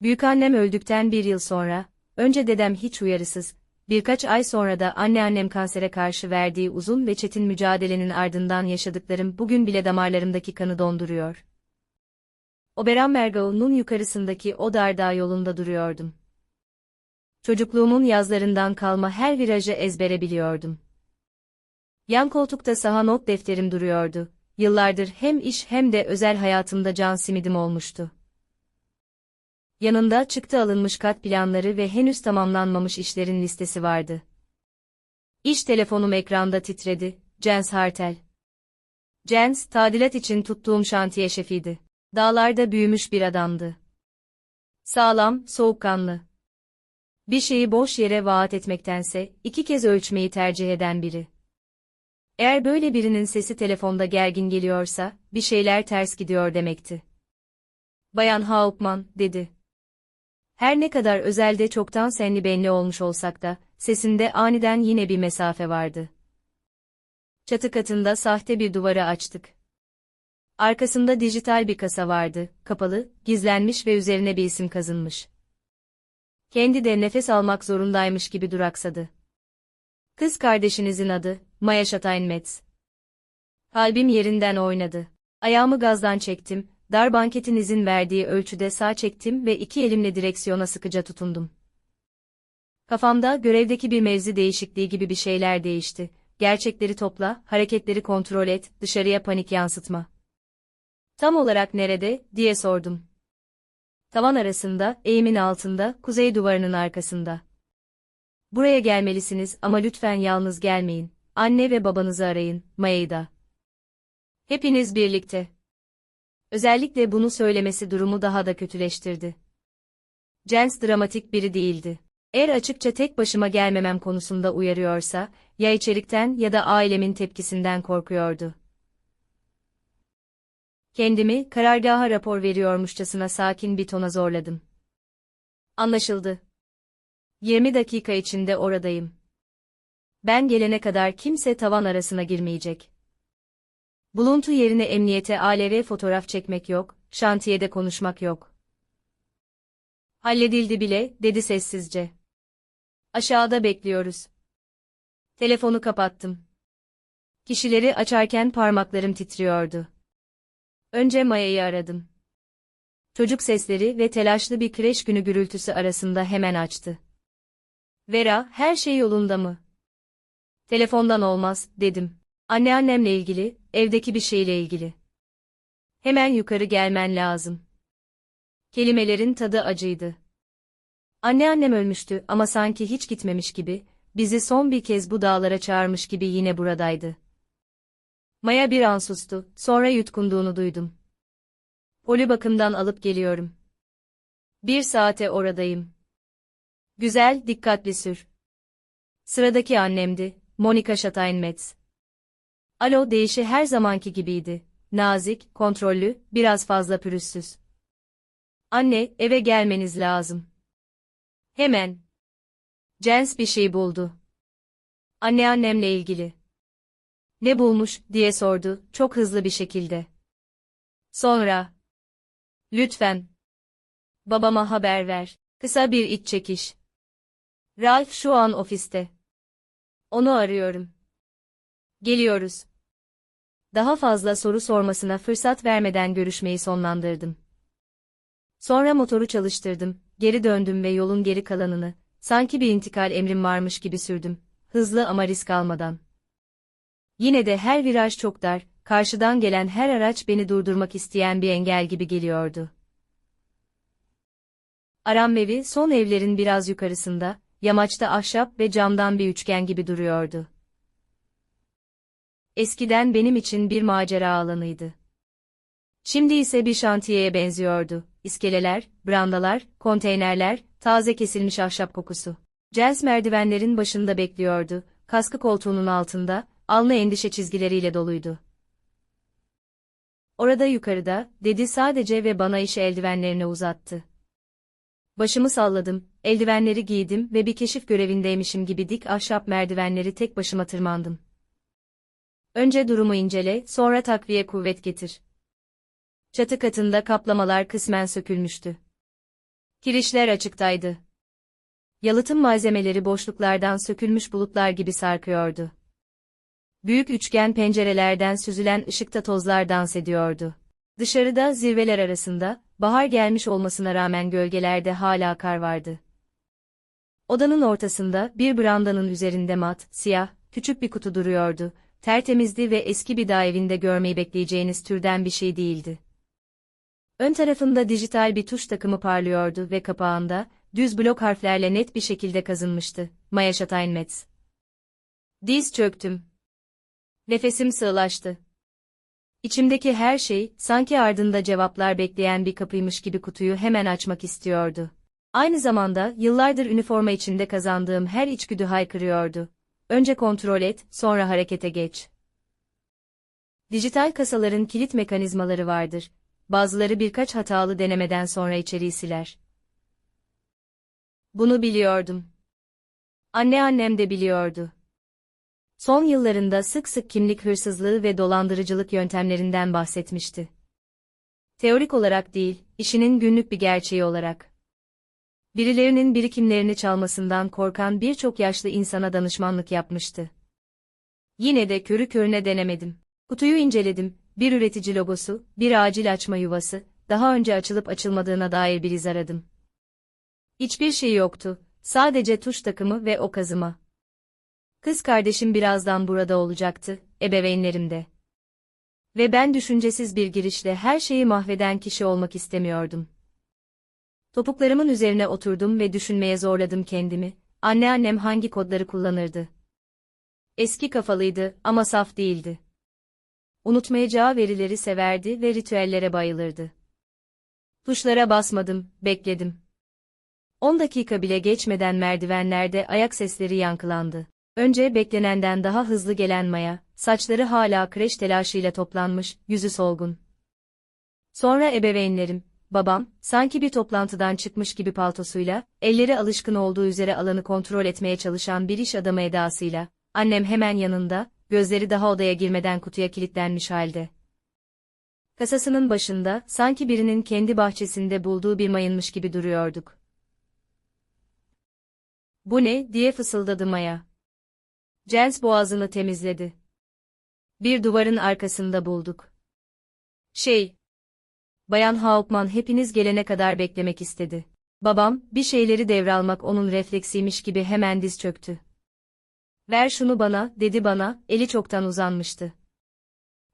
Büyükannem öldükten bir yıl sonra, önce dedem hiç uyarısız, birkaç ay sonra da anneannem kansere karşı verdiği uzun ve çetin mücadelenin ardından yaşadıklarım bugün bile damarlarımdaki kanı donduruyor. Oberammergau'nun yukarısındaki o dar dağ yolunda duruyordum. Çocukluğumun yazlarından kalma her virajı ezbere biliyordum. Yan koltukta saha not defterim duruyordu. Yıllardır hem iş hem de özel hayatımda can simidim olmuştu. Yanında çıktı alınmış kat planları ve henüz tamamlanmamış işlerin listesi vardı. İş telefonum ekranda titredi. Jens Hartel. Jens, tadilat için tuttuğum şantiye şefiydi. Dağlarda büyümüş bir adamdı. Sağlam, soğukkanlı. Bir şeyi boş yere vaat etmektense, 2 kez ölçmeyi tercih eden biri. Eğer böyle birinin sesi telefonda gergin geliyorsa, bir şeyler ters gidiyor demekti. Bayan Hauptmann, dedi. Her ne kadar özelde çoktan senli benli olmuş olsak da, sesinde aniden yine bir mesafe vardı. Çatı katında sahte bir duvarı açtık. Arkasında dijital bir kasa vardı, kapalı, gizlenmiş ve üzerine bir isim kazınmış. Kendi de nefes almak zorundaymış gibi duraksadı. Kız kardeşinizin adı, Maya Steinmetz. Kalbim yerinden oynadı. Ayağımı gazdan çektim, dar banketinizin verdiği ölçüde sağ çektim ve 2 elimle direksiyona sıkıca tutundum. Kafamda görevdeki bir mevzi değişikliği gibi bir şeyler değişti. Gerçekleri topla, hareketleri kontrol et, dışarıya panik yansıtma. Tam olarak nerede, diye sordum. Tavan arasında, eğimin altında, kuzey duvarının arkasında. Buraya gelmelisiniz ama lütfen yalnız gelmeyin. Anne ve babanızı arayın, Maya'yı da. Hepiniz birlikte. Özellikle bunu söylemesi durumu daha da kötüleştirdi. Jens dramatik biri değildi. Eğer açıkça tek başıma gelmemem konusunda uyarıyorsa, ya içerikten ya da ailemin tepkisinden korkuyordu. Kendimi, karargaha rapor veriyormuşçasına sakin bir tona zorladım. Anlaşıldı. 20 dakika içinde oradayım. Ben gelene kadar kimse tavan arasına girmeyecek. Buluntu yerine emniyete ALV fotoğraf çekmek yok, şantiyede konuşmak yok. Halledildi bile, dedi sessizce. Aşağıda bekliyoruz. Telefonu kapattım. Kişileri açarken parmaklarım titriyordu. Önce Maya'yı aradım. Çocuk sesleri ve telaşlı bir kreş günü gürültüsü arasında hemen açtı. Vera, her şey yolunda mı? Telefondan olmaz, dedim. Anneannemle ilgili, evdeki bir şeyle ilgili. Hemen yukarı gelmen lazım. Kelimelerin tadı acıydı. Anneannem ölmüştü ama sanki hiç gitmemiş gibi, bizi son bir kez bu dağlara çağırmış gibi yine buradaydı. Maya bir an sustu, sonra yutkunduğunu duydum. Poli bakımdan alıp geliyorum. 1 saate oradayım. Güzel, dikkatli sür. Sıradaki annemdi, Monika Steinmetz. Alo deyişi her zamanki gibiydi. Nazik, kontrollü, biraz fazla pürüzsüz. Anne, eve gelmeniz lazım. Hemen. Jens bir şey buldu. Anneannemle ilgili. Ne bulmuş, diye sordu, çok hızlı bir şekilde. Sonra. Lütfen. Babama haber ver. Kısa bir iç çekiş. Ralph şu an ofiste. Onu arıyorum. Geliyoruz. Daha fazla soru sormasına fırsat vermeden görüşmeyi sonlandırdım. Sonra motoru çalıştırdım, geri döndüm ve yolun geri kalanını, sanki bir intikal emrim varmış gibi sürdüm, hızlı ama risk almadan. Yine de her viraj çok dar, karşıdan gelen her araç beni durdurmak isteyen bir engel gibi geliyordu. Aram evi son evlerin biraz yukarısında, yamaçta ahşap ve camdan bir üçgen gibi duruyordu. Eskiden benim için bir macera alanıydı. Şimdi ise bir şantiyeye benziyordu. İskeleler, brandalar, konteynerler, taze kesilmiş ahşap kokusu. Jens merdivenlerin başında bekliyordu, kaskı koltuğunun altında, alnı endişe çizgileriyle doluydu. Orada yukarıda, dedi sadece ve bana iş eldivenlerini uzattı. Başımı salladım, eldivenleri giydim ve bir keşif görevindeymişim gibi dik ahşap merdivenleri tek başıma tırmandım. Önce durumu incele, sonra takviye kuvvet getir. Çatı katında kaplamalar kısmen sökülmüştü. Kirişler açıktaydı. Yalıtım malzemeleri boşluklardan sökülmüş bulutlar gibi sarkıyordu. Büyük üçgen pencerelerden süzülen ışıkta tozlar dans ediyordu. Dışarıda zirveler arasında, bahar gelmiş olmasına rağmen gölgelerde hala kar vardı. Odanın ortasında bir brandanın üzerinde mat, siyah, küçük bir kutu duruyordu. Tertemizdi ve eski bir dağ evinde görmeyi bekleyeceğiniz türden bir şey değildi. Ön tarafında dijital bir tuş takımı parlıyordu ve kapağında, düz blok harflerle net bir şekilde kazınmıştı. Maya Steinmetz. Diz çöktüm. Nefesim sığlaştı. İçimdeki her şey, sanki ardında cevaplar bekleyen bir kapıymış gibi kutuyu hemen açmak istiyordu. Aynı zamanda, yıllardır üniforma içinde kazandığım her içgüdü haykırıyordu. Önce kontrol et, sonra harekete geç. Dijital kasaların kilit mekanizmaları vardır. Bazıları birkaç hatalı denemeden sonra içeriği siler. Bunu biliyordum. Annem de biliyordu. Son yıllarında sık sık kimlik hırsızlığı ve dolandırıcılık yöntemlerinden bahsetmişti. Teorik olarak değil, işinin günlük bir gerçeği olarak. Birilerinin birikimlerini çalmasından korkan birçok yaşlı insana danışmanlık yapmıştı. Yine de körü körüne denemedim. Kutuyu inceledim, bir üretici logosu, bir acil açma yuvası, daha önce açılıp açılmadığına dair bir iz aradım. Hiçbir şey yoktu, sadece tuş takımı ve o kazıma. Kız kardeşim birazdan burada olacaktı, ebeveynlerim de. Ve ben düşüncesiz bir girişle her şeyi mahveden kişi olmak istemiyordum. Topuklarımın üzerine oturdum ve düşünmeye zorladım kendimi, anneannem hangi kodları kullanırdı? Eski kafalıydı ama saf değildi. Unutmayacağı verileri severdi ve ritüellere bayılırdı. Tuşlara basmadım, bekledim. 10 dakika bile geçmeden merdivenlerde ayak sesleri yankılandı. Önce beklenenden daha hızlı gelen Maya, saçları hala kreş telaşıyla toplanmış, yüzü solgun. Sonra ebeveynlerim, babam, sanki bir toplantıdan çıkmış gibi paltosuyla, elleri alışkın olduğu üzere alanı kontrol etmeye çalışan bir iş adamı edasıyla, annem hemen yanında, gözleri daha odaya girmeden kutuya kilitlenmiş halde. Kasasının başında, sanki birinin kendi bahçesinde bulduğu bir mayınmış gibi duruyorduk. "Bu ne?" diye fısıldadı Maya. Jens boğazını temizledi. "Bir duvarın arkasında bulduk. Bayan Hauptmann hepiniz gelene kadar beklemek istedi." Babam, bir şeyleri devralmak onun refleksiymiş gibi hemen diz çöktü. "Ver şunu bana," dedi bana, eli çoktan uzanmıştı.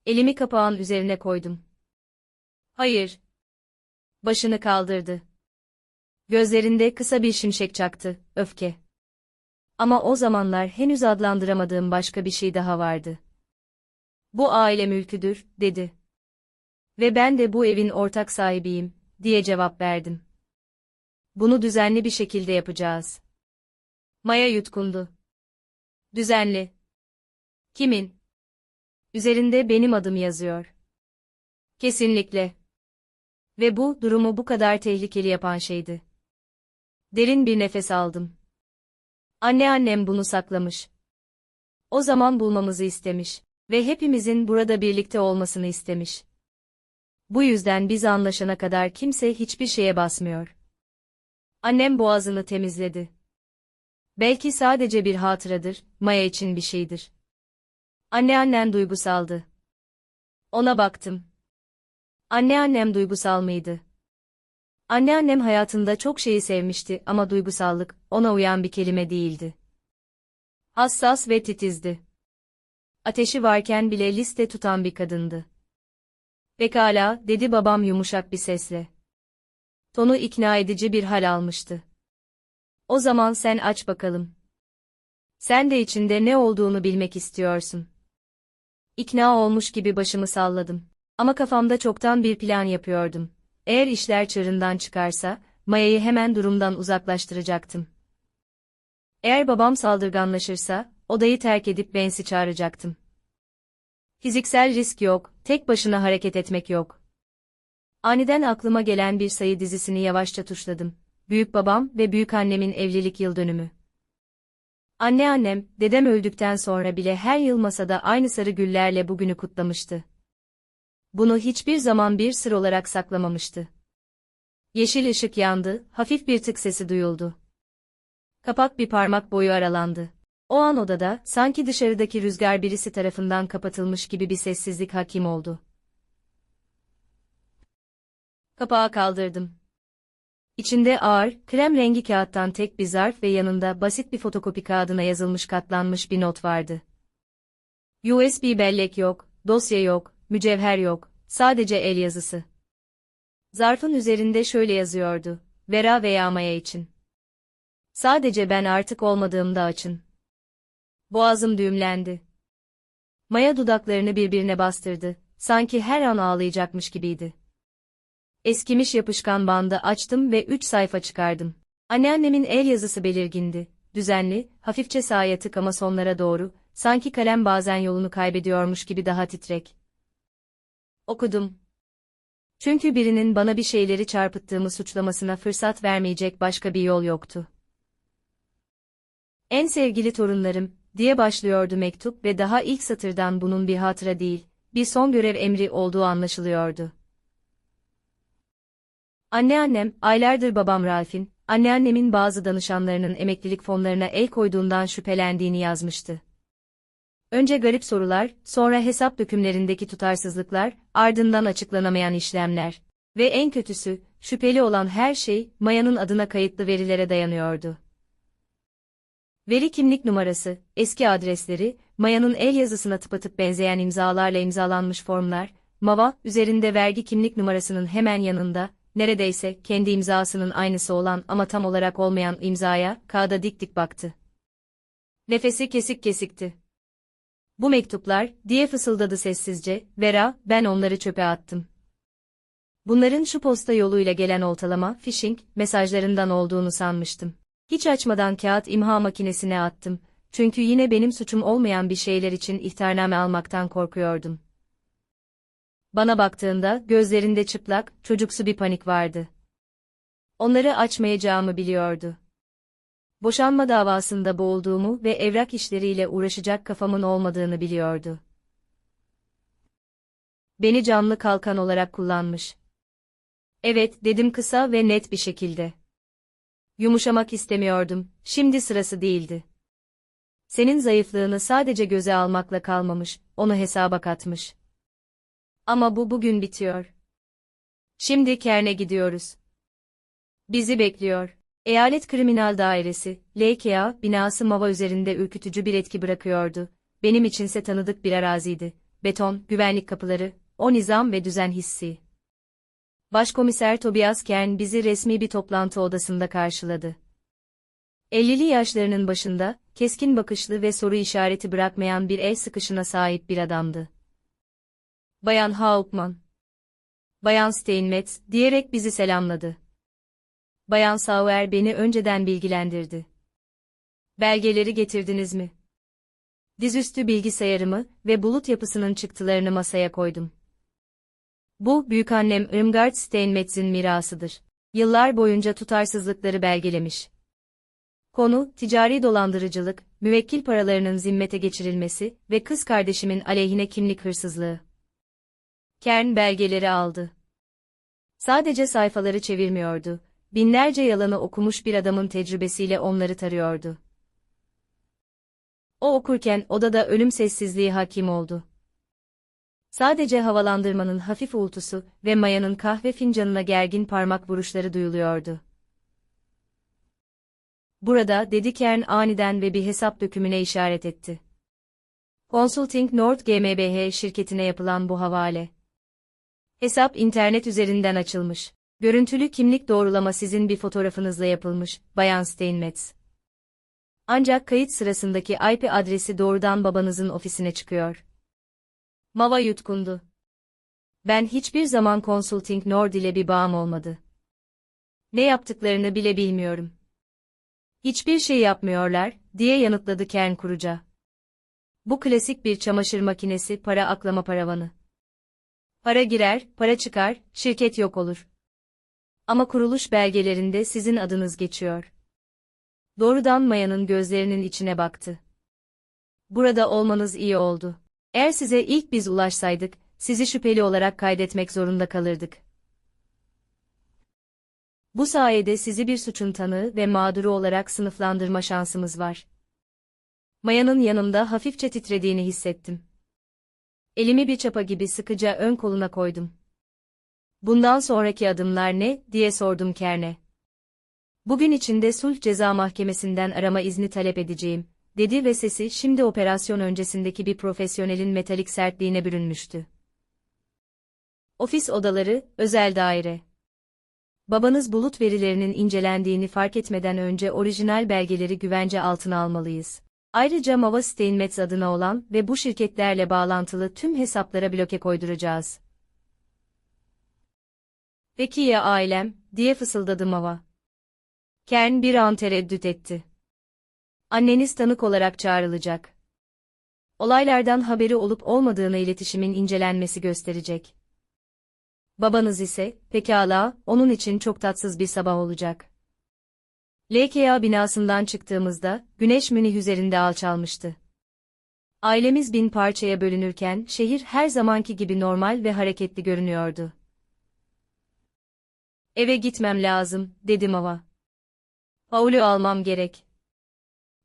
Elimi kapağın üzerine koydum. "Hayır." Başını kaldırdı. Gözlerinde kısa bir şimşek çaktı, öfke. Ama o zamanlar henüz adlandıramadığım başka bir şey daha vardı. "Bu aile mülküdür," dedi. "Ve ben de bu evin ortak sahibiyim," diye cevap verdim. "Bunu düzenli bir şekilde yapacağız." Maya yutkundu. "Düzenli. Kimin?" "Üzerinde benim adım yazıyor." "Kesinlikle. Ve bu, durumu bu kadar tehlikeli yapan şeydi." Derin bir nefes aldım. Anneannem bunu saklamış. O zaman bulmamızı istemiş. Ve hepimizin burada birlikte olmasını istemiş. Bu yüzden biz anlaşana kadar kimse hiçbir şeye basmıyor. Annem boğazını temizledi. "Belki sadece bir hatıradır, Maya için bir şeydir." Anneannen duygusaldı. Ona baktım. Anneannem duygusal mıydı? Anneannem hayatında çok şeyi sevmişti ama duygusallık, ona uyan bir kelime değildi. Hassas ve titizdi. Ateşi varken bile liste tutan bir kadındı. "Pekala," dedi babam yumuşak bir sesle. Tonu ikna edici bir hal almıştı. "O zaman sen aç bakalım. Sen de içinde ne olduğunu bilmek istiyorsun." İkna olmuş gibi başımı salladım. Ama kafamda çoktan bir plan yapıyordum. Eğer işler çığırından çıkarsa, Maya'yı hemen durumdan uzaklaştıracaktım. Eğer babam saldırganlaşırsa, odayı terk edip Bensi çağıracaktım. Fiziksel risk yok, tek başına hareket etmek yok. Aniden aklıma gelen bir sayı dizisini yavaşça tuşladım. Büyükbabam ve büyükannemin evlilik yıldönümü. Anneannem, dedem öldükten sonra bile her yıl masada aynı sarı güllerle bugünü kutlamıştı. Bunu hiçbir zaman bir sır olarak saklamamıştı. Yeşil ışık yandı, hafif bir tık sesi duyuldu. Kapak bir parmak boyu aralandı. O an odada, sanki dışarıdaki rüzgar birisi tarafından kapatılmış gibi bir sessizlik hakim oldu. Kapağı kaldırdım. İçinde ağır, krem rengi kağıttan tek bir zarf ve yanında basit bir fotokopi kağıdına yazılmış katlanmış bir not vardı. USB bellek yok, dosya yok, mücevher yok, sadece el yazısı. Zarfın üzerinde şöyle yazıyordu: Vera veya Maya için. Sadece ben artık olmadığımda açın. Boğazım düğümlendi. Maya dudaklarını birbirine bastırdı, sanki her an ağlayacakmış gibiydi. Eskimiş yapışkan bandı açtım ve 3 sayfa çıkardım. Anneannemin el yazısı belirgindi, düzenli, hafifçe sağa yatık ama sonlara doğru, sanki kalem bazen yolunu kaybediyormuş gibi daha titrek. Okudum. Çünkü birinin bana bir şeyleri çarpıttığımı suçlamasına fırsat vermeyecek başka bir yol yoktu. En sevgili torunlarım, diye başlıyordu mektup ve daha ilk satırdan bunun bir hatıra değil, bir son görev emri olduğu anlaşılıyordu. Anneannem, aylardır babam Ralph'in, anneannemin bazı danışanlarının emeklilik fonlarına el koyduğundan şüphelendiğini yazmıştı. Önce garip sorular, sonra hesap dökümlerindeki tutarsızlıklar, ardından açıklanamayan işlemler. Ve en kötüsü, şüpheli olan her şey, Maya'nın adına kayıtlı verilere dayanıyordu. Veri kimlik numarası, eski adresleri, Maya'nın el yazısına tıpatıp benzeyen imzalarla imzalanmış formlar, MAVA, üzerinde vergi kimlik numarasının hemen yanında, neredeyse kendi imzasının aynısı olan ama tam olarak olmayan imzaya, kağıda dik dik baktı. Nefesi kesik kesikti. Bu mektuplar, diye fısıldadı sessizce, Vera, ben onları çöpe attım. Bunların şu posta yoluyla gelen oltalama, phishing, mesajlarından olduğunu sanmıştım. Hiç açmadan kağıt imha makinesine attım, çünkü yine benim suçum olmayan bir şeyler için ihtarname almaktan korkuyordum. Bana baktığında, gözlerinde çıplak, çocuksu bir panik vardı. Onları açmayacağımı biliyordu. Boşanma davasında boğulduğumu ve evrak işleriyle uğraşacak kafamın olmadığını biliyordu. Beni canlı kalkan olarak kullanmış. Evet, dedim kısa ve net bir şekilde. Yumuşamak istemiyordum, şimdi sırası değildi. Senin zayıflığını sadece göze almakla kalmamış, onu hesaba katmış. Ama bu bugün bitiyor. Şimdi Kern'e gidiyoruz. Bizi bekliyor. Eyalet Kriminal Dairesi, LKA, binası MAVA üzerinde ürkütücü bir etki bırakıyordu. Benim içinse tanıdık bir araziydi. Beton, güvenlik kapıları, o nizam ve düzen hissi. Başkomiser Tobias Kern bizi resmi bir toplantı odasında karşıladı. 50'li yaşlarının başında, keskin bakışlı ve soru işareti bırakmayan bir el sıkışına sahip bir adamdı. Bayan Hauptmann. Bayan Steinmetz, diyerek bizi selamladı. Bayan Sauer beni önceden bilgilendirdi. Belgeleri getirdiniz mi? Dizüstü bilgisayarımı ve bulut yapısının çıktılarını masaya koydum. Bu, büyükannem Irmgard Steinmetz'in mirasıdır. Yıllar boyunca tutarsızlıkları belgelemiş. Konu, ticari dolandırıcılık, müvekkil paralarının zimmete geçirilmesi ve kız kardeşimin aleyhine kimlik hırsızlığı. Kern belgeleri aldı. Sadece sayfaları çevirmiyordu, binlerce yalanı okumuş bir adamın tecrübesiyle onları tarıyordu. O okurken odada ölüm sessizliği hakim oldu. Sadece havalandırmanın hafif uğultusu ve Maya'nın kahve fincanına gergin parmak vuruşları duyuluyordu. Burada, dedi Kern aniden ve bir hesap dökümüne işaret etti. Consulting North GmbH şirketine yapılan bu havale. Hesap internet üzerinden açılmış. Görüntülü kimlik doğrulama sizin bir fotoğrafınızla yapılmış, Bayan Steinmetz. Ancak kayıt sırasındaki IP adresi doğrudan babanızın ofisine çıkıyor. Mava yutkundu. Ben hiçbir zaman Consulting Nord ile bir bağım olmadı. Ne yaptıklarını bile bilmiyorum. Hiçbir şey yapmıyorlar, diye yanıtladı Kern kuruca. Bu klasik bir çamaşır makinesi para aklama paravanı. Para girer, para çıkar, şirket yok olur. Ama kuruluş belgelerinde sizin adınız geçiyor. Doğrudan Maya'nın gözlerinin içine baktı. Burada olmanız iyi oldu. Eğer size ilk biz ulaşsaydık, sizi şüpheli olarak kaydetmek zorunda kalırdık. Bu sayede sizi bir suçun tanığı ve mağduru olarak sınıflandırma şansımız var. Maya'nın yanımda hafifçe titrediğini hissettim. Elimi bir çapa gibi sıkıca ön koluna koydum. "Bundan sonraki adımlar ne?" diye sordum Kern'e. "Bugün içinde sulh ceza mahkemesinden arama izni talep edeceğim," dedi ve sesi şimdi operasyon öncesindeki bir profesyonelin metalik sertliğine bürünmüştü. Ofis odaları, özel daire. Babanız bulut verilerinin incelendiğini fark etmeden önce orijinal belgeleri güvence altına almalıyız. Ayrıca Mava Steinmetz adına olan ve bu şirketlerle bağlantılı tüm hesaplara bloke koyduracağız. "Peki ya ailem?" diye fısıldadı Mava. Kern bir an tereddüt etti. "Anneniz tanık olarak çağrılacak. Olaylardan haberi olup olmadığını iletişimin incelenmesi gösterecek. Babanız ise, pekala, onun için çok tatsız bir sabah olacak." LKA binasından çıktığımızda, güneş Münih üzerinde alçalmıştı. Ailemiz bin parçaya bölünürken şehir her zamanki gibi normal ve hareketli görünüyordu. "Eve gitmem lazım," dedi Mava. "Paul'u almam gerek.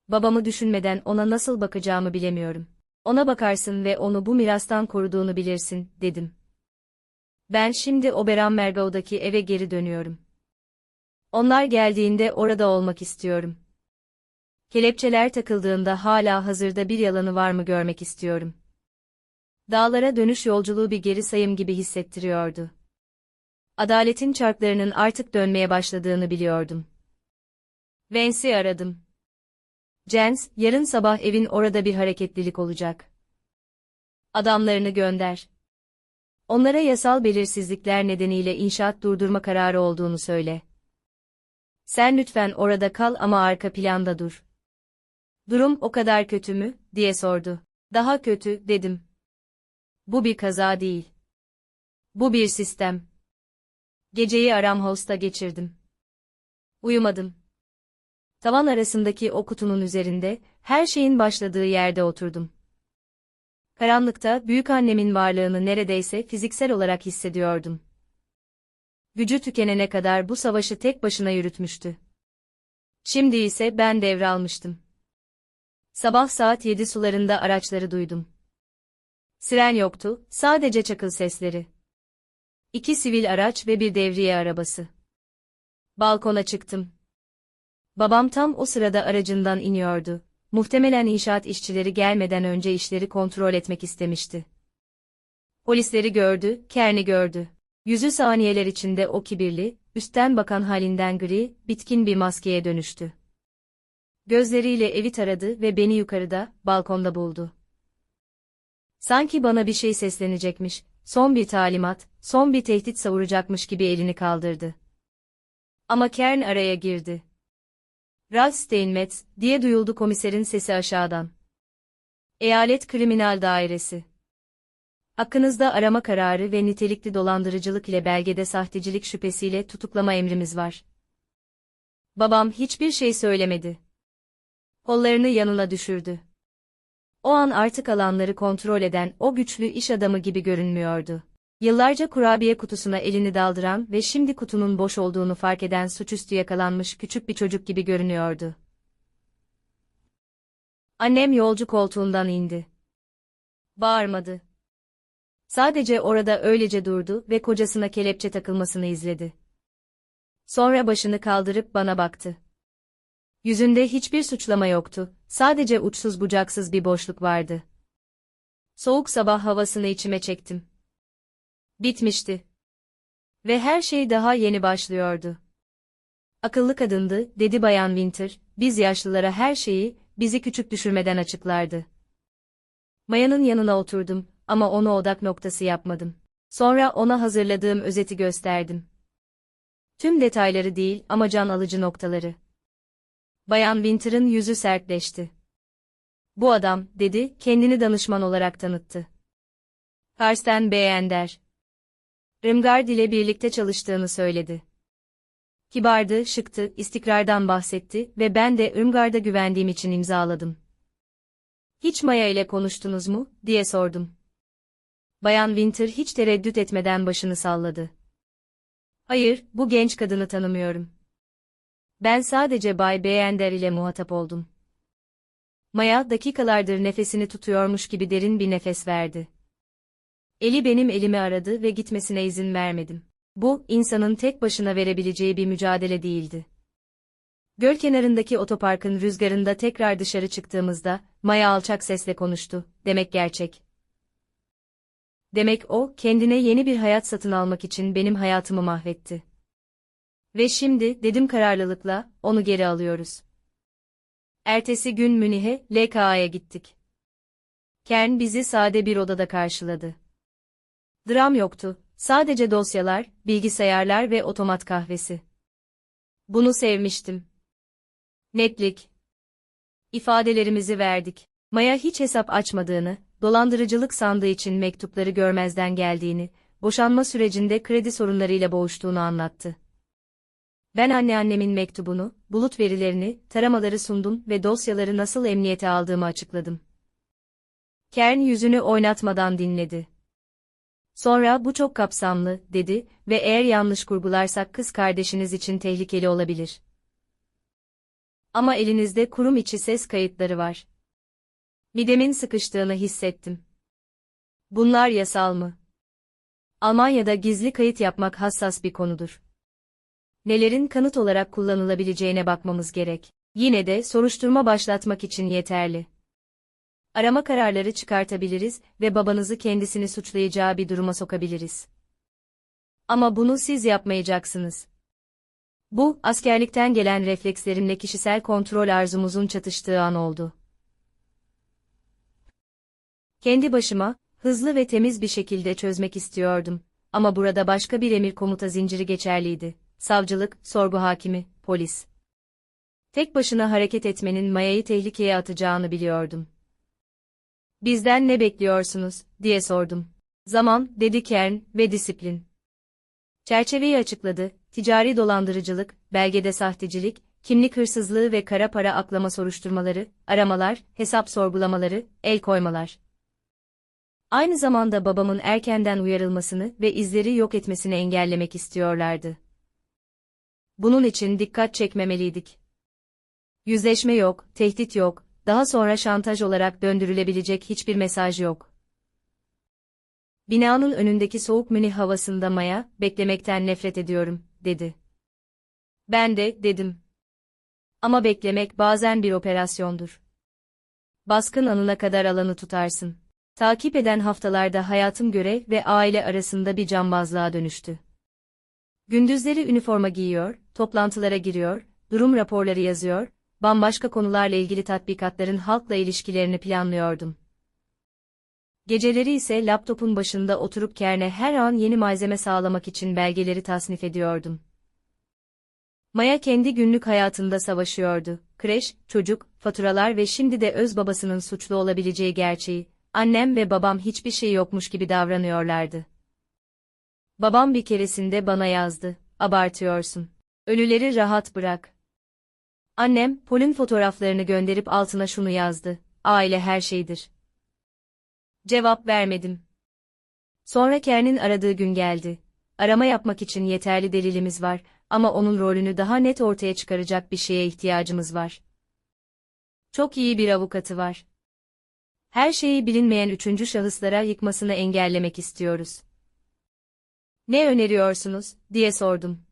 Babamı düşünmeden ona nasıl bakacağımı bilemiyorum." "Ona bakarsın ve onu bu mirastan koruduğunu bilirsin," dedim. "Ben şimdi Oberammergau'daki eve geri dönüyorum. Onlar geldiğinde orada olmak istiyorum. Kelepçeler takıldığında hala hazırda bir yalanı var mı görmek istiyorum." Dağlara dönüş yolculuğu bir geri sayım gibi hissettiriyordu. Adaletin çarklarının artık dönmeye başladığını biliyordum. Vance'i aradım. "Jens, yarın sabah evin orada bir hareketlilik olacak. Adamlarını gönder. Onlara yasal belirsizlikler nedeniyle inşaat durdurma kararı olduğunu söyle. Sen lütfen orada kal ama arka planda dur." "Durum o kadar kötü mü?" diye sordu. "Daha kötü," dedim. "Bu bir kaza değil. Bu bir sistem." Geceyi Aramhouse'da geçirdim. Uyumadım. Tavan arasındaki o kutunun üzerinde, her şeyin başladığı yerde oturdum. Karanlıkta büyükannemin varlığını neredeyse fiziksel olarak hissediyordum. Gücü tükenene kadar bu savaşı tek başına yürütmüştü. Şimdi ise ben devralmıştım. Sabah saat 7 sularında araçları duydum. Siren yoktu, sadece çakıl sesleri. 2 sivil araç ve bir devriye arabası. Balkona çıktım. Babam tam o sırada aracından iniyordu. Muhtemelen inşaat işçileri gelmeden önce işleri kontrol etmek istemişti. Polisleri gördü, Kern'i gördü. Yüzü saniyeler içinde o kibirli, üstten bakan halinden gri, bitkin bir maskeye dönüştü. Gözleriyle evi taradı ve beni yukarıda, balkonda buldu. Sanki bana bir şey seslenecekmiş, son bir talimat, son bir tehdit savuracakmış gibi elini kaldırdı. Ama Kern araya girdi. "Ralph Steinmetz," diye duyuldu komiserin sesi aşağıdan. "Eyalet Kriminal Dairesi. Hakkınızda arama kararı ve nitelikli dolandırıcılık ile belgede sahtecilik şüphesiyle tutuklama emrimiz var." Babam hiçbir şey söylemedi. Kollarını yanına düşürdü. O an artık alanları kontrol eden o güçlü iş adamı gibi görünmüyordu. Yıllarca kurabiye kutusuna elini daldıran ve şimdi kutunun boş olduğunu fark eden suçüstü yakalanmış küçük bir çocuk gibi görünüyordu. Annem yolcu koltuğundan indi. Bağırmadı. Sadece orada öylece durdu ve kocasına kelepçe takılmasını izledi. Sonra başını kaldırıp bana baktı. Yüzünde hiçbir suçlama yoktu, sadece uçsuz bucaksız bir boşluk vardı. Soğuk sabah havasını içime çektim. Bitmişti. Ve her şey daha yeni başlıyordu. "Akıllı kadındı," dedi Bayan Winter, "biz yaşlılara her şeyi, bizi küçük düşürmeden açıklardı." Maya'nın yanına oturdum ama onu odak noktası yapmadım. Sonra ona hazırladığım özeti gösterdim. Tüm detayları değil ama can alıcı noktaları. Bayan Winter'ın yüzü sertleşti. "Bu adam," dedi, kendini danışman olarak tanıttı. "Karsten B. Ender. Irmgard ile birlikte çalıştığını söyledi. Kibardı, şıktı, istikrardan bahsetti ve ben de Irmgard'a güvendiğim için imzaladım." "Hiç Maya ile konuştunuz mu?" diye sordum. Bayan Winter hiç tereddüt etmeden başını salladı. Hayır, bu genç kadını tanımıyorum. Ben sadece Bay Beğender ile muhatap oldum. Maya dakikalardır nefesini tutuyormuş gibi derin bir nefes verdi. Eli benim elimi aradı ve gitmesine izin vermedim. Bu, insanın tek başına verebileceği bir mücadele değildi. Göl kenarındaki otoparkın rüzgarında tekrar dışarı çıktığımızda, Maya alçak sesle konuştu. Demek gerçek. Demek o, kendine yeni bir hayat satın almak için benim hayatımı mahvetti. Ve şimdi, dedim kararlılıkla, onu geri alıyoruz. Ertesi gün Münih'e, LKA'ya gittik. Kern bizi sade bir odada karşıladı. Dram yoktu, sadece dosyalar, bilgisayarlar ve otomat kahvesi. Bunu sevmiştim. Netlik. İfadelerimizi verdik. Maya hiç hesap açmadığını, dolandırıcılık sandığı için mektupları görmezden geldiğini, boşanma sürecinde kredi sorunlarıyla boğuştuğunu anlattı. Ben anneannemin mektubunu, bulut verilerini, taramaları sundum ve dosyaları nasıl emniyete aldığımı açıkladım. Kern yüzünü oynatmadan dinledi. Sonra bu çok kapsamlı, dedi ve eğer yanlış kurgularsak kız kardeşiniz için tehlikeli olabilir. Ama elinizde kurum içi ses kayıtları var. Midemin sıkıştığını hissettim. Bunlar yasal mı? Almanya'da gizli kayıt yapmak hassas bir konudur. Nelerin kanıt olarak kullanılabileceğine bakmamız gerek. Yine de soruşturma başlatmak için yeterli. Arama kararları çıkartabiliriz ve babanızı kendisini suçlayacağı bir duruma sokabiliriz. Ama bunu siz yapmayacaksınız. Bu, askerlikten gelen reflekslerimle kişisel kontrol arzumuzun çatıştığı an oldu. Kendi başıma, hızlı ve temiz bir şekilde çözmek istiyordum. Ama burada başka bir emir komuta zinciri geçerliydi. Savcılık, sorgu hakimi, polis. Tek başına hareket etmenin Maya'yı tehlikeye atacağını biliyordum. Bizden ne bekliyorsunuz, diye sordum. Zaman, dedi Kern, ve disiplin. Çerçeveyi açıkladı, ticari dolandırıcılık, belgede sahtecilik, kimlik hırsızlığı ve kara para aklama soruşturmaları, aramalar, hesap sorgulamaları, el koymalar. Aynı zamanda babamın erkenden uyarılmasını ve izleri yok etmesini engellemek istiyorlardı. Bunun için dikkat çekmemeliydik. Yüzleşme yok, tehdit yok, daha sonra şantaj olarak döndürülebilecek hiçbir mesaj yok. Binanın önündeki soğuk Münih havasında Maya, beklemekten nefret ediyorum, dedi. Ben de, dedim. Ama beklemek bazen bir operasyondur. Baskın anına kadar alanı tutarsın. Takip eden haftalarda hayatım görev ve aile arasında bir cambazlığa dönüştü. Gündüzleri üniforma giyiyor, toplantılara giriyor, durum raporları yazıyor, bambaşka konularla ilgili tatbikatların halkla ilişkilerini planlıyordum. Geceleri ise laptopun başında oturup Kern'e her an yeni malzeme sağlamak için belgeleri tasnif ediyordum. Maya kendi günlük hayatında savaşıyordu. Kreş, çocuk, faturalar ve şimdi de öz babasının suçlu olabileceği gerçeği, annem ve babam hiçbir şey yokmuş gibi davranıyorlardı. Babam bir keresinde bana yazdı, abartıyorsun. Ölüleri rahat bırak. Annem, Pol'ün fotoğraflarını gönderip altına şunu yazdı, aile her şeydir. Cevap vermedim. Sonra Kern'in aradığı gün geldi. Arama yapmak için yeterli delilimiz var ama onun rolünü daha net ortaya çıkaracak bir şeye ihtiyacımız var. Çok iyi bir avukatı var. Her şeyi bilinmeyen üçüncü şahıslara yıkmasını engellemek istiyoruz. Ne öneriyorsunuz, diye sordum.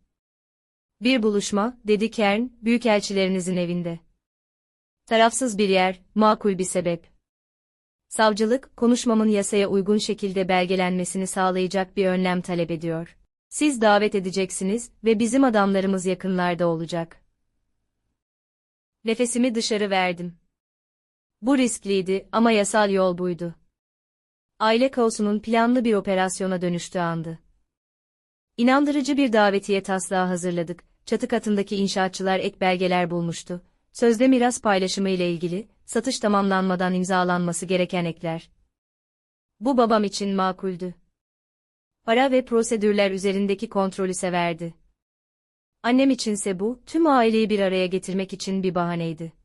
Bir buluşma, dedi Kern, büyükelçilerinizin evinde. Tarafsız bir yer, makul bir sebep. Savcılık, konuşmamın yasaya uygun şekilde belgelenmesini sağlayacak bir önlem talep ediyor. Siz davet edeceksiniz ve bizim adamlarımız yakınlarda olacak. Nefesimi dışarı verdim. Bu riskliydi ama yasal yol buydu. Aile kaosunun planlı bir operasyona dönüştüğü andı. İnandırıcı bir davetiye taslağı hazırladık. Çatı katındaki inşaatçılar ek belgeler bulmuştu. Sözde miras paylaşımı ile ilgili, satış tamamlanmadan imzalanması gereken ekler. Bu babam için makuldü. Para ve prosedürler üzerindeki kontrolü severdi. Annem içinse bu, tüm aileyi bir araya getirmek için bir bahaneydi.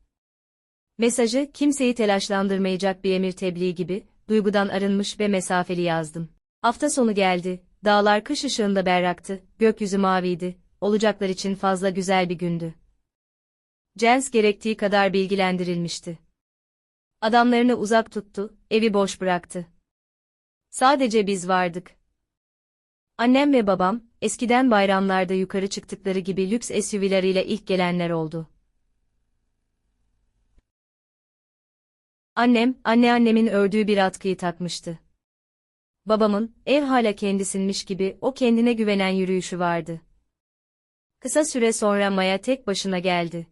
Mesajı, kimseyi telaşlandırmayacak bir emir tebliği gibi, duygudan arınmış ve mesafeli yazdım. Hafta sonu geldi, Dağlar kış ışığında berraktı, gökyüzü maviydi, olacaklar için fazla güzel bir gündü. Jens gerektiği kadar bilgilendirilmişti. Adamlarını uzak tuttu, evi boş bıraktı. Sadece biz vardık. Annem ve babam, eskiden bayramlarda yukarı çıktıkları gibi lüks SUV'leriyle ilk gelenler oldu. Anneannemin ördüğü bir atkıyı takmıştı. Babamın, ev hala kendisinmiş gibi o kendine güvenen yürüyüşü vardı. Kısa süre sonra Maya tek başına geldi.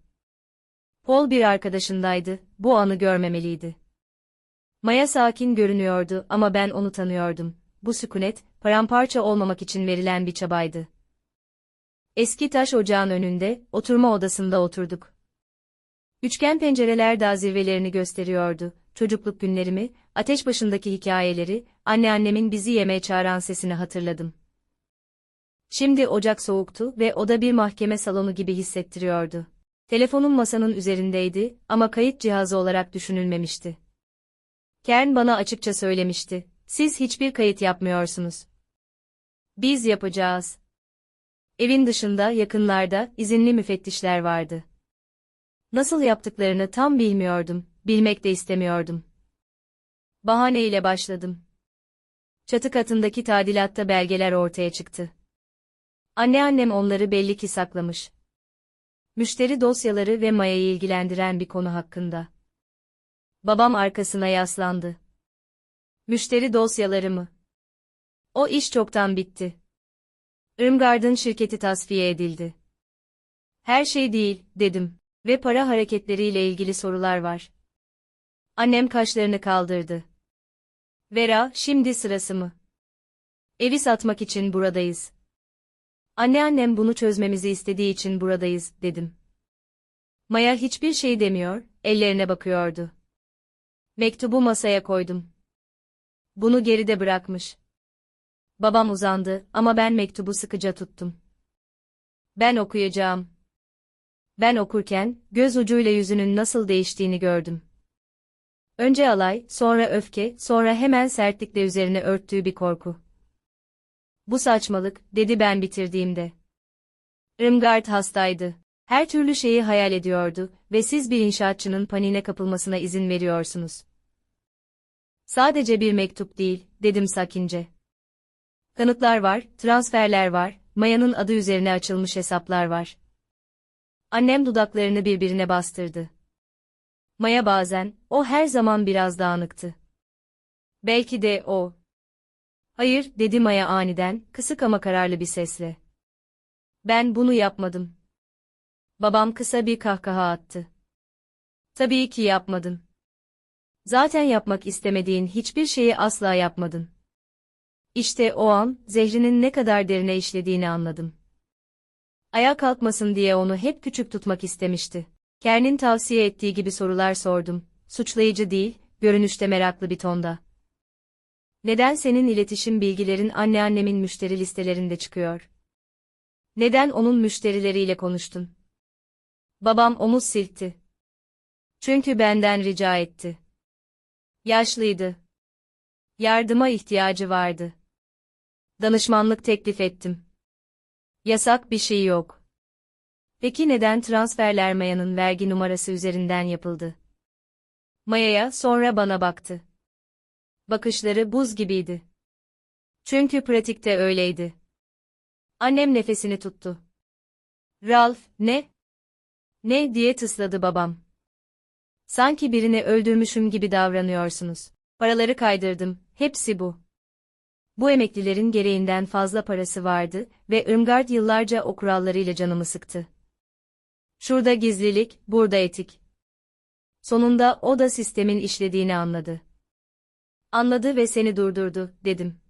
Paul bir arkadaşındaydı, bu anı görmemeliydi. Maya sakin görünüyordu ama ben onu tanıyordum. Bu sükunet, paramparça olmamak için verilen bir çabaydı. Eski taş ocağın önünde, oturma odasında oturduk. Üçgen pencereler dağ zirvelerini gösteriyordu. Çocukluk günlerimi, ateş başındaki hikayeleri, anneannemin bizi yemeğe çağıran sesini hatırladım. Şimdi ocak soğuktu ve oda bir mahkeme salonu gibi hissettiriyordu. Telefonum masanın üzerindeydi ama kayıt cihazı olarak düşünülmemişti. Kern bana açıkça söylemişti, siz hiçbir kayıt yapmıyorsunuz. Biz yapacağız. Evin dışında, yakınlarda, izinli müfettişler vardı. Nasıl yaptıklarını tam bilmiyordum, bilmek de istemiyordum. Bahaneyle başladım. Çatı katındaki tadilatta belgeler ortaya çıktı. Anneannem onları belli ki saklamış. Müşteri dosyaları ve Maya'yı ilgilendiren bir konu hakkında. Babam arkasına yaslandı. Müşteri dosyaları mı? O iş çoktan bitti. Irmgard'ın şirketi tasfiye edildi. Her şey değil, dedim. Ve para hareketleriyle ilgili sorular var. Annem kaşlarını kaldırdı. Vera, şimdi sırası mı? Evi satmak için buradayız. Anneannem bunu çözmemizi istediği için buradayız, dedim. Maya hiçbir şey demiyor, ellerine bakıyordu. Mektubu masaya koydum. Bunu geride bırakmış. Babam uzandı ama ben mektubu sıkıca tuttum. Ben okuyacağım. Ben okurken, göz ucuyla yüzünün nasıl değiştiğini gördüm. Önce alay, sonra öfke, sonra hemen sertlikle üzerine örttüğü bir korku. Bu saçmalık, dedi ben bitirdiğimde. Irmgard hastaydı. Her türlü şeyi hayal ediyordu ve siz bir inşaatçının paniğine kapılmasına izin veriyorsunuz. Sadece bir mektup değil, dedim sakince. Kanıtlar var, transferler var, Maya'nın adı üzerine açılmış hesaplar var. Annem dudaklarını birbirine bastırdı. Maya bazen, o her zaman biraz dağınıktı. Belki de o. Hayır, dedi Maya aniden, kısık ama kararlı bir sesle. Ben bunu yapmadım. Babam kısa bir kahkaha attı. Tabii ki yapmadın. Zaten yapmak istemediğin hiçbir şeyi asla yapmadın. İşte o an, zehrinin ne kadar derine işlediğini anladım. Ayağa kalkmasın diye onu hep küçük tutmak istemişti. Kern'in tavsiye ettiği gibi sorular sordum, suçlayıcı değil, görünüşte meraklı bir tonda. Neden senin iletişim bilgilerin anneannemin müşteri listelerinde çıkıyor? Neden onun müşterileriyle konuştun? Babam omuz silkti. Çünkü benden rica etti. Yaşlıydı. Yardıma ihtiyacı vardı. Danışmanlık teklif ettim. Yasak bir şey yok. Peki neden transferler Maya'nın vergi numarası üzerinden yapıldı? Maya'ya sonra bana baktı. Bakışları buz gibiydi. Çünkü pratikte öyleydi. Annem nefesini tuttu. Ralph, ne? Ne diye tısladı babam. Sanki birini öldürmüşüm gibi davranıyorsunuz. Paraları kaydırdım, hepsi bu. Bu emeklilerin gereğinden fazla parası vardı ve Irmgard yıllarca o kurallarıyla canımı sıktı. Şurada gizlilik, burada etik. Sonunda o da sistemin işlediğini anladı. Anladı ve seni durdurdu, dedim.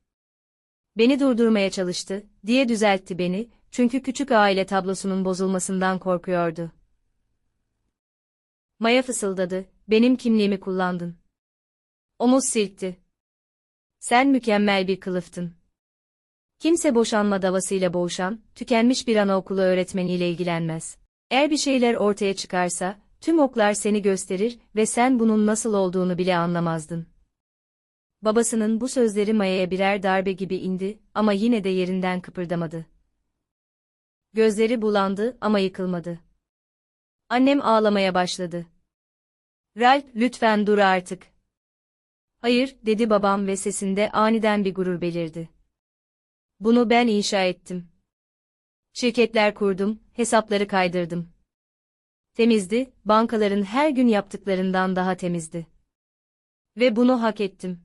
Beni durdurmaya çalıştı, diye düzeltti beni, çünkü küçük aile tablosunun bozulmasından korkuyordu. Maya fısıldadı, benim kimliğimi kullandın. Omuz silkti. Sen mükemmel bir kılıftın. Kimse boşanma davasıyla boğuşan, tükenmiş bir anaokulu öğretmeniyle ilgilenmez. Eğer bir şeyler ortaya çıkarsa, tüm oklar seni gösterir ve sen bunun nasıl olduğunu bile anlamazdın. Babasının bu sözleri Maya'ya birer darbe gibi indi ama yine de yerinden kıpırdamadı. Gözleri bulandı ama yıkılmadı. Annem ağlamaya başladı. "Ralph, lütfen dur artık." "Hayır," dedi babam ve sesinde aniden bir gurur belirdi. "Bunu ben inşa ettim. Şirketler kurdum, hesapları kaydırdım. Temizdi, bankaların her gün yaptıklarından daha temizdi. Ve bunu hak ettim.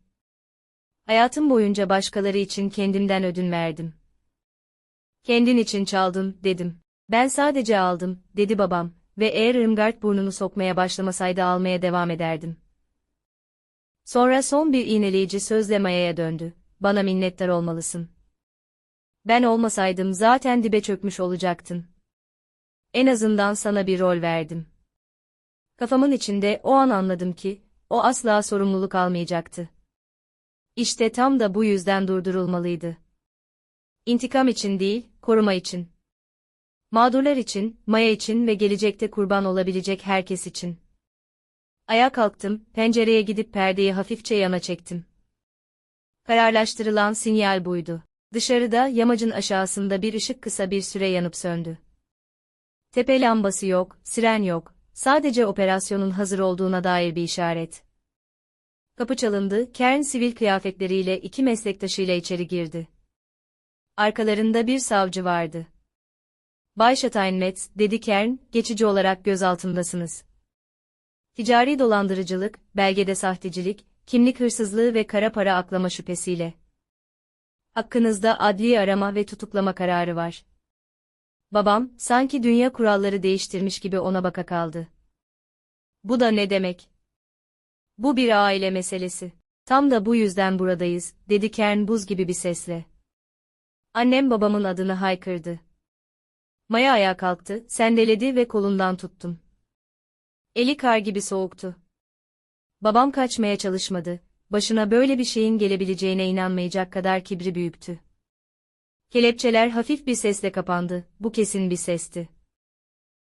Hayatım boyunca başkaları için kendimden ödün verdim. Kendin için çaldın," dedim. "Ben sadece aldım," dedi babam ve eğer Irmgard burnunu sokmaya başlamasaydı almaya devam ederdim. Sonra son bir iğneleyici sözle Maya'ya döndü. "Bana minnettar olmalısın. Ben olmasaydım zaten dibe çökmüş olacaktın. En azından sana bir rol verdim." Kafamın içinde o an anladım ki, o asla sorumluluk almayacaktı. İşte tam da bu yüzden durdurulmalıydı. İntikam için değil, koruma için. Mağdurlar için, Maya için ve gelecekte kurban olabilecek herkes için. Ayağa kalktım, pencereye gidip perdeyi hafifçe yana çektim. Kararlaştırılan sinyal buydu. Dışarıda, yamacın aşağısında bir ışık kısa bir süre yanıp söndü. Tepe lambası yok, siren yok, sadece operasyonun hazır olduğuna dair bir işaret. Kapı çalındı, Kern sivil kıyafetleriyle iki meslektaşıyla içeri girdi. Arkalarında bir savcı vardı. "Bay Steinmetz," dedi Kern, "geçici olarak gözaltındasınız. Ticari dolandırıcılık, belgede sahtecilik, kimlik hırsızlığı ve kara para aklama şüphesiyle. Hakkınızda adli arama ve tutuklama kararı var." Babam, sanki dünya kuralları değiştirmiş gibi ona baka kaldı. "Bu da ne demek?" "Bu bir aile meselesi. Tam da bu yüzden buradayız," dedi Kern buz gibi bir sesle. Annem babamın adını haykırdı. Maya ayağa kalktı, sendeledi ve kolundan tuttum. Eli kar gibi soğuktu. Babam kaçmaya çalışmadı, başına böyle bir şeyin gelebileceğine inanmayacak kadar kibri büyüktü. Kelepçeler hafif bir sesle kapandı, bu kesin bir sesti.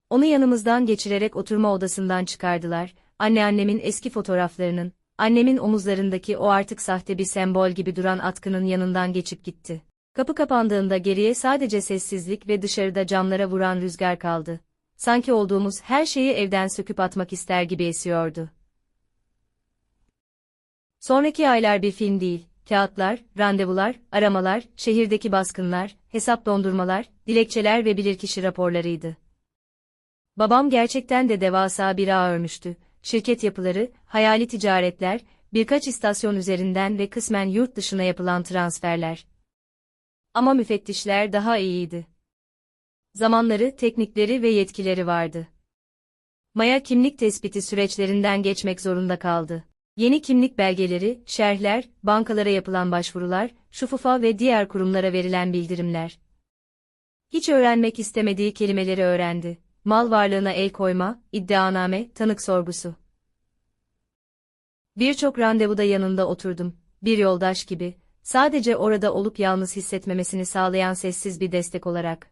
Onu yanımızdan geçirerek oturma odasından çıkardılar, anneannemin eski fotoğraflarının, annemin omuzlarındaki o artık sahte bir sembol gibi duran atkının yanından geçip gitti. Kapı kapandığında geriye sadece sessizlik ve dışarıda camlara vuran rüzgar kaldı. Sanki olduğumuz her şeyi evden söküp atmak ister gibi esiyordu. Sonraki aylar bir film değil, kağıtlar, randevular, aramalar, şehirdeki baskınlar, hesap dondurmalar, dilekçeler ve bilirkişi raporlarıydı. Babam gerçekten de devasa bir ağ örmüştü. Şirket yapıları, hayali ticaretler, birkaç istasyon üzerinden ve kısmen yurt dışına yapılan transferler. Ama müfettişler daha iyiydi. Zamanları, teknikleri ve yetkileri vardı. Maya kimlik tespiti süreçlerinden geçmek zorunda kaldı. Yeni kimlik belgeleri, şerhler, bankalara yapılan başvurular, şufufa ve diğer kurumlara verilen bildirimler. Hiç öğrenmek istemediği kelimeleri öğrendi. Mal varlığına el koyma, iddianame, tanık sorgusu. Birçok randevuda yanında oturdum, bir yoldaş gibi, sadece orada olup yalnız hissetmemesini sağlayan sessiz bir destek olarak.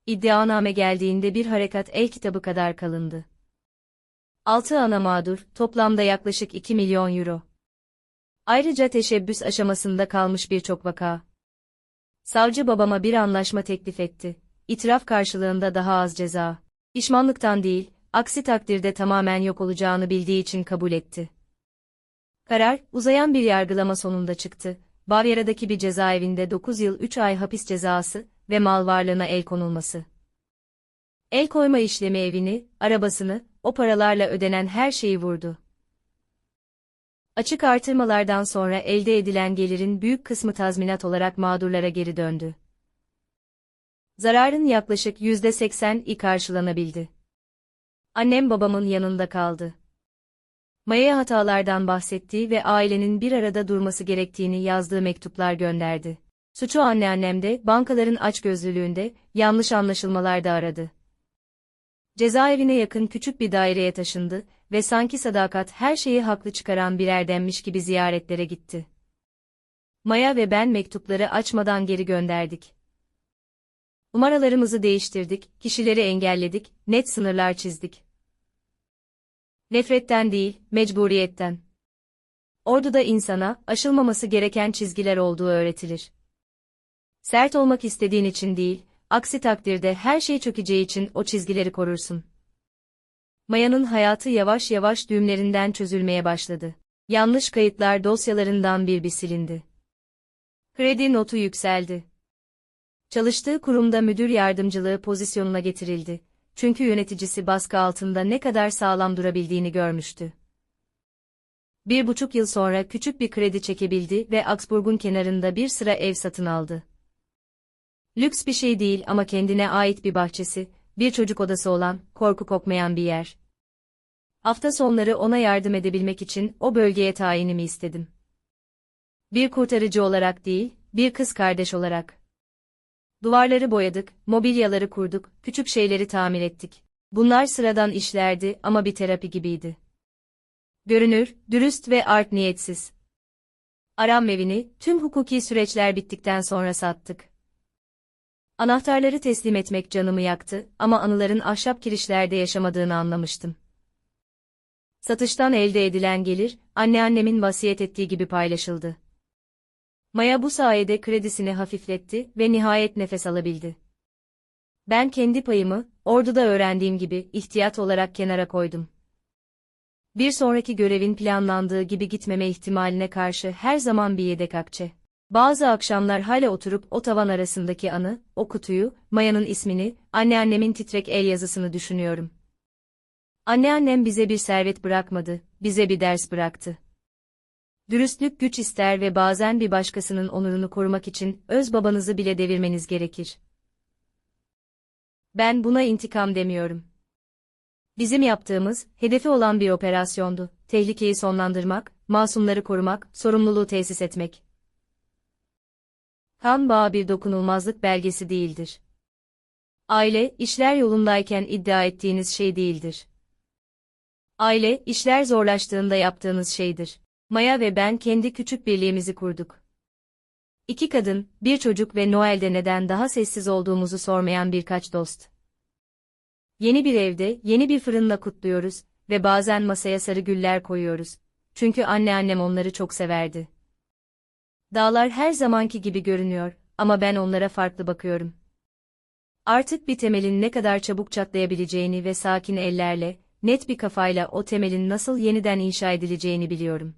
İddianame geldiğinde bir harekat el kitabı kadar kalındı. 6 ana mağdur, toplamda yaklaşık 2 milyon euro. Ayrıca teşebbüs aşamasında kalmış birçok vaka. Savcı babama bir anlaşma teklif etti. İtiraf karşılığında daha az ceza. Pişmanlıktan değil, aksi takdirde tamamen yok olacağını bildiği için kabul etti. Karar, uzayan bir yargılama sonunda çıktı. Bavyera'daki bir cezaevinde 9 yıl 3 ay hapis cezası ve mal varlığına el konulması. El koyma işlemi evini, arabasını, o paralarla ödenen her şeyi vurdu. Açık artırmalardan sonra elde edilen gelirin büyük kısmı tazminat olarak mağdurlara geri döndü. Zararın yaklaşık %80'i karşılanabildi. Annem babamın yanında kaldı. Maya'ya hatalardan bahsetti ve ailenin bir arada durması gerektiğini yazdığı mektuplar gönderdi. Suçu anneannemde, bankaların açgözlülüğünde, yanlış anlaşılmalarda aradı. Cezaevine yakın küçük bir daireye taşındı ve sanki sadakat her şeyi haklı çıkaran bir erdemmiş gibi ziyaretlere gitti. Maya ve ben mektupları açmadan geri gönderdik. Numaralarımızı değiştirdik, kişileri engelledik, net sınırlar çizdik. Nefretten değil, mecburiyetten. Orduda insana, aşılmaması gereken çizgiler olduğu öğretilir. Sert olmak istediğin için değil, aksi takdirde her şey çökeceği için o çizgileri korursun. Maya'nın hayatı yavaş yavaş düğümlerinden çözülmeye başladı. Yanlış kayıtlar dosyalarından bir silindi. Kredi notu yükseldi. Çalıştığı kurumda müdür yardımcılığı pozisyonuna getirildi. Çünkü yöneticisi baskı altında ne kadar sağlam durabildiğini görmüştü. 1,5 yıl sonra küçük bir kredi çekebildi ve Augsburg'un kenarında bir sıra ev satın aldı. Lüks bir şey değil ama kendine ait bir bahçesi, bir çocuk odası olan, korku kokmayan bir yer. Hafta sonları ona yardım edebilmek için o bölgeye tayinimi istedim. Bir kurtarıcı olarak değil, bir kız kardeş olarak. Duvarları boyadık, mobilyaları kurduk, küçük şeyleri tamir ettik. Bunlar sıradan işlerdi ama bir terapi gibiydi. Görünür, dürüst ve art niyetsiz. Aram evini, tüm hukuki süreçler bittikten sonra sattık. Anahtarları teslim etmek canımı yaktı ama anıların ahşap kirişlerde yaşamadığını anlamıştım. Satıştan elde edilen gelir, anneannemin vasiyet ettiği gibi paylaşıldı. Maya bu sayede kredisini hafifletti ve nihayet nefes alabildi. Ben kendi payımı, orduda öğrendiğim gibi, ihtiyat olarak kenara koydum. Bir sonraki görevin planlandığı gibi gitmeme ihtimaline karşı her zaman bir yedek akçe. Bazı akşamlar hala oturup o tavan arasındaki anı, o kutuyu, Maya'nın ismini, anneannemin titrek el yazısını düşünüyorum. Anneannem bize bir servet bırakmadı, bize bir ders bıraktı. Dürüstlük güç ister ve bazen bir başkasının onurunu korumak için öz babanızı bile devirmeniz gerekir. Ben buna intikam demiyorum. Bizim yaptığımız, hedefi olan bir operasyondu. Tehlikeyi sonlandırmak, masumları korumak, sorumluluğu tesis etmek. Kan bağı bir dokunulmazlık belgesi değildir. Aile, işler yolundayken iddia ettiğiniz şey değildir. Aile, işler zorlaştığında yaptığınız şeydir. Maya ve ben kendi küçük birliğimizi kurduk. 2 kadın, bir çocuk ve Noel'de neden daha sessiz olduğumuzu sormayan birkaç dost. Yeni bir evde, yeni bir fırınla kutluyoruz ve bazen masaya sarı güller koyuyoruz. Çünkü anneannem onları çok severdi. Dağlar her zamanki gibi görünüyor ama ben onlara farklı bakıyorum. Artık bir temelin ne kadar çabuk çatlayabileceğini ve sakin ellerle, net bir kafayla o temelin nasıl yeniden inşa edileceğini biliyorum.